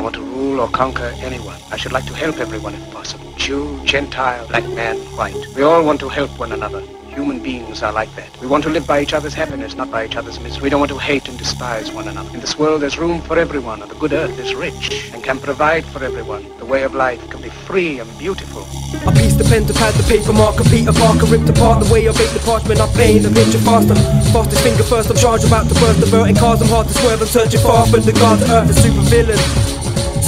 want to rule or conquer anyone. I should like to help everyone if possible. Jew, Gentile, black man, white. We all want to help one another. Human beings are like that. We want to live by each other's happiness, not by each other's misery. We don't want to hate and despise one another. In this world, there's room for everyone, and the good earth is rich and can provide for everyone. The way of life can be free and beautiful. I piece the pen to pad the paper marker, Peter Parker ripped apart the way I bake the parchment. I paint the picture faster, fastest finger first. I'm charged about to burst, diverting cars. I'm hard to swerve. I'm searching far, but the gods of earth are super villain.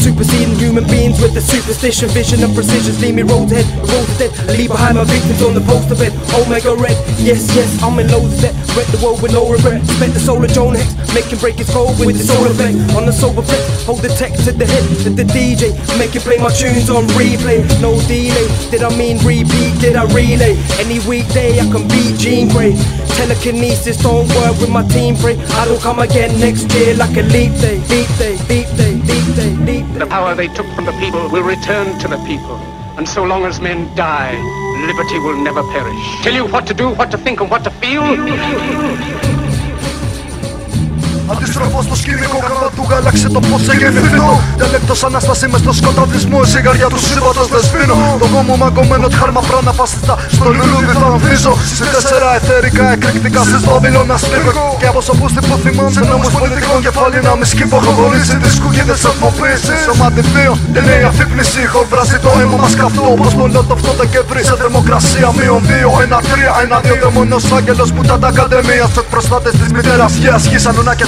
Superseding human beings with the superstition, vision and precision. Leave me rolled ahead, rolled to death. I leave behind my victims on the poster bed. Omega red, yes, yes, I'm in loads of debt. Wreck the world with no regret. Spent the soul of Joan Hex, making break his code with the soul effect. On the sober flex, hold the text to the head to the DJ, make it play my tunes on replay. No delay, did I mean repeat, did I relay? Any weekday I can beat Jean Grey. Telekinesis, don't work with my team, pray I don't come again next year like a leap day. Leap day, leap day, leap day, leap day. The power they took from the people will return to the people. And so long as men die, liberty will never perish. Tell you what to do, what to think and what to feel. Αντιστροφώ στο σκηνικό του γάλαξε το πώς σε γεννηθώ. Διαλέκτος ανάσταση μες στο σκοταδισμό, η ζυγαριά του σύμπαντος δεν σβήνω. Το κόμμα μαγκωμένο τη χάρμα πράνα φασιστά, στο λουλούδι θα ανθίζω. Σε 4 εθερικά εκρηκτικά στις Βαβυλώνα σπίβω. Και από σοπούστη που θυμάμαι νόμους πολιτικών κεφάλι να μη σκύπω. Έχω χωρίσει τις κουκίδες ατμοποίησης. Σωματιβίων, τελείω αφύπνιση. Χορβράζει το αίμα μας καυτό όπως μολότοφ το κεφρί. Σε θερμοκρασία μείον 2, 1-3, 1-2. Δαιμονός άγγελος που τα ακαδημία. Στους προστάτες της μητέρας γης γησανουνά και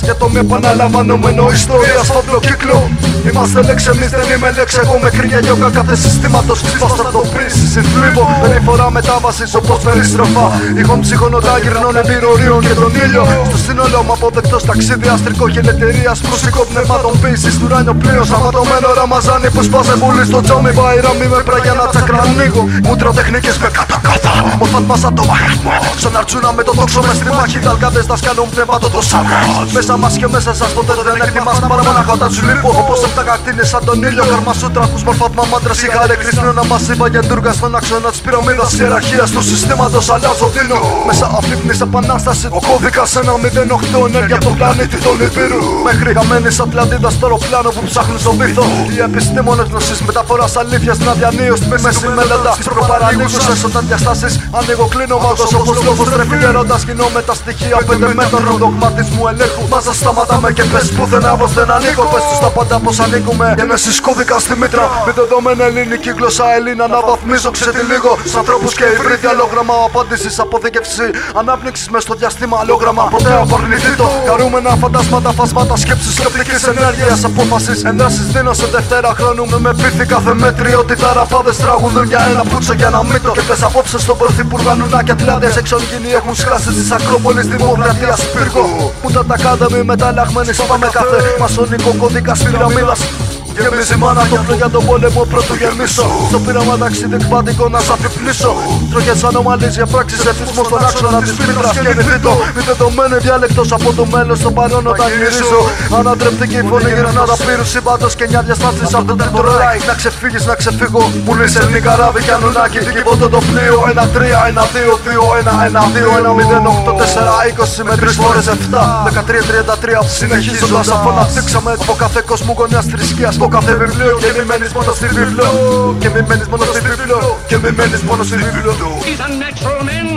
και το μη επαναλαμβανόμενο ιστορία στο κύκλο. Είμαστε λέξη, εμείς δεν είμαι λέξη. Εγώ με κρύα γιόγκα κάθε συστήματος. Βασταρτοποίηση, συνθλίβω. Περιφορά μετάβασης όπως περιστροφά. Ηχών ψυχονοτά γυρνών εμπειρορίων και τον ήλιο. Στο σύνολο μου αποδεκτός ταξίδι αστρικό χελετηρίας. Μουσικό πνευματών ποιησης του ουράνιο πλοίο. Σαματωμένο ραμαζάνι που σπάσε βουλή στο τζάμι. Βαϊράμι με πραγιανά τσακρά ανοίγω. Μουτροτεχνικές με κατακάτα. Μορφat μάσα το μαχασμό. Σαν αρτσούνα με το τόξο με στη μάχη. Ταλκάδες να σκάνουν πνεύματο το σάμα. Μέσα μας και μέσα σας ποτέ δεν εκτιμάς παρά μόνο να σου λείπω. Όπως αυτά κακτίνες σαν τον ήλιο. Καρμασούτρα τους μορφάτμα μάντρες. Είχα κρυσμένα μασίβα για ντούργα στον άξονα της πυραμίδας. Ιεραρχίας του συστήματος αλλάζω δίνω. Μέσα αφύπνης επανάσταση. Ο κώδικας 108 ενέργεια από τον πλανήτη των Ιππήρου. Μέχρι χαμένης Ατλαντίδας στο αεροπλάνο που ψάχνουν στο βήθο. Οι επιστήμονες γνωσής μεταφοράς αλήθειας στην αδιανίωση. Στη μέση μελέτα στις προπαραλίγους έσωτα διαστάσεις. Ανοίγω κλείνω μάγος όπως λόγος τρέφει γερόντας. Κοινώ με τα στοιχεία 5 μέτρων δογματισμού ελέγχου. Μάζα σταματάμε και πες πουθενά πως δεν ανήκω. Πες τους τα πάντα πως ανήκουμε. Γένεσης κώδικα στη μήτρα. Μη δεδομένα ελληνική γλώσσα Ελλήνα να βαθμίζω ξετυλίγω. Σ' ανθρώπους και υβρί διαλόγραμμα. Απάντησης, αποθηκεύση, ανάπνιξης μες στο διαστήμα αλλόγραμμα. Ποτέ απορνηθεί το. Χαρούμενα φαντάσματα, φασμάτα σκέψης σκεπτικής ενέργειας. Απόφασης ενδράσεις δίνω σε Δευτέρα χρόνου. Με πείθει κάθε μετριότητα. Ραπάδες τραγουδούν για ένα πούτσο για να μύτω. Και πες απόψε στον πρωθυπουργό Νουνάκια Ατλάντες. Εξωγήινοι έχουν σκάσει στις Ακρόπολης Δημοκρατίας πύργο. Που τα ακάδεμοι μεταλλαγμένοι σπάμε κάθε μασονικό κώδικα πυραμίδας. Γεμίζει μάνα το πλοίο για τον πόλεμο πρώτου γεμίσω. Στο πείραμα ταξίδι εκπαντικό να σ' αφυπνίσω. Τροχές ανομαλίες για πράξεις εθισμός στον άξονα της πίτρας και νηθρίτο. Μη δεδομένη διάλεκτος από το μέλλον στο παρόν όταν γυρίζω. Ανατρεπτική φωνή γυρνά τα πύρου συμπάντως και μια διαστάσεις από το τρίτο ράικ. Να ξεφύγεις, να ξεφύγω, μου λύσει ελληνική καράβι και ανουνάκι. Κυβότο το πλοίο 1-3, 1-2, 2-1, 1-2, 1-0, 8-4, 20 με 3 φορές 7, 13-33. Συνεχίζοντας αφού αναπτύξαμε από κάθε κόσμο γωνιάς θρησκείας. Κάθε βιβλίο και μη μένεις μόνο στη βιβλίο. Και μη μένεις μόνο στη βιβλίο. Και μη μένεις μόνο στη βιβλίο. These are natural men,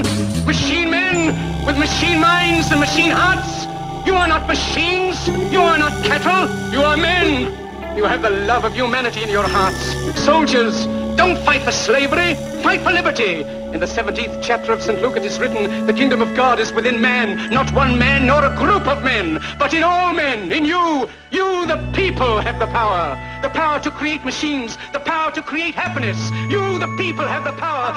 machine men, with machine minds and machine hearts. You are not machines, you are not cattle, you are men. You have the love of humanity in your hearts. Soldiers, don't fight for slavery, fight for liberty. In the 17th chapter of St. Luke it is written, the kingdom of God is within man, not one man nor a group of men, but in all men, in you. You, the people, have the power to create machines, the power to create happiness. You, the people, have the power.